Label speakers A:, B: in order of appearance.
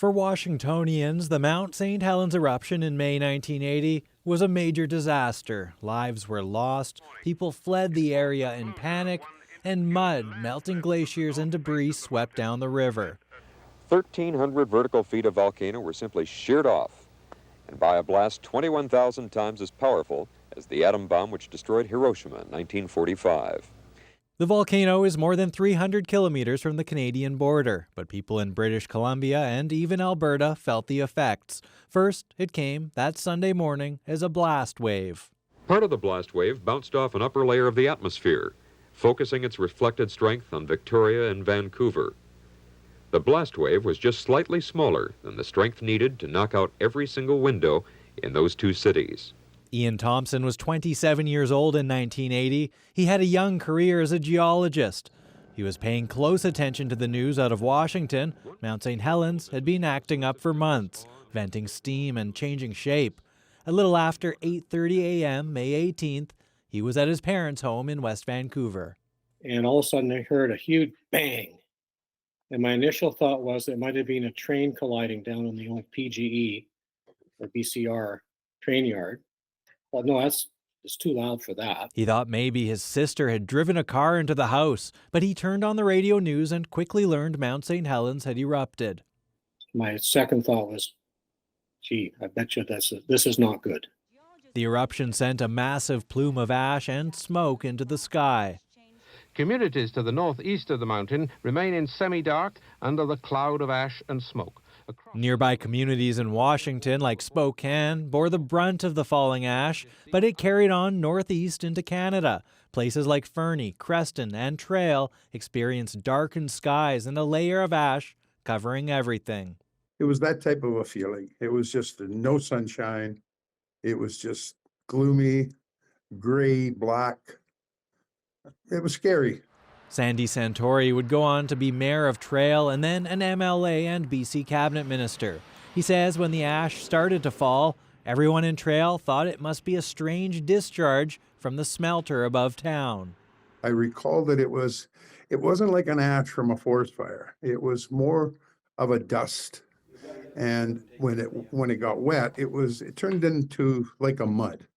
A: For Washingtonians, the Mount St. Helens eruption in May 1980 was a major disaster. Lives were lost, people fled the area in panic, and mud, melting glaciers, and debris swept down the river.
B: 1,300 vertical feet of volcano were simply sheared off, and by a blast 21,000 times as powerful as the atom bomb which destroyed Hiroshima in 1945.
A: The volcano is more than 300 kilometers from the Canadian border, but people in British Columbia and even Alberta felt the effects. First, it came that Sunday morning as a blast wave.
B: Part of the blast wave bounced off an upper layer of the atmosphere, focusing its reflected strength on Victoria and Vancouver. The blast wave was just slightly smaller than the strength needed to knock out every single window in those two cities.
A: Ian Thompson was 27 years old in 1980. He had a young career as a geologist. He was paying close attention to the news out of Washington. Mount St. Helens had been acting up for months, venting steam and changing shape. A little after 8:30 a.m., May 18th, he was at his parents' home in West Vancouver.
C: And all of a sudden I heard a huge bang. And my initial thought was it might have been a train colliding down on the old PGE or BCR train yard. Well, no, it's too loud for that.
A: He thought maybe his sister had driven a car into the house, but he turned on the radio news and quickly learned Mount St. Helens had erupted.
C: My second thought was, gee, I bet you this is not good.
A: The eruption sent a massive plume of ash and smoke into the sky.
D: Communities to the northeast of the mountain remain in semi-dark under the cloud of ash and smoke.
A: Nearby communities in Washington, like Spokane, bore the brunt of the falling ash, but it carried on northeast into Canada. Places like Fernie, Creston, and Trail experienced darkened skies and a layer of ash covering everything.
E: It was that type of a feeling. It was just no sunshine. It was just gloomy, gray, black. It was scary.
A: Sandy Santori would go on to be mayor of Trail and then an MLA and BC cabinet minister. He says when the ash started to fall, everyone in Trail thought it must be a strange discharge from the smelter above town.
E: I recall that it wasn't like an ash from a forest fire. It was more of a dust. And when it got wet, it turned into like a mud.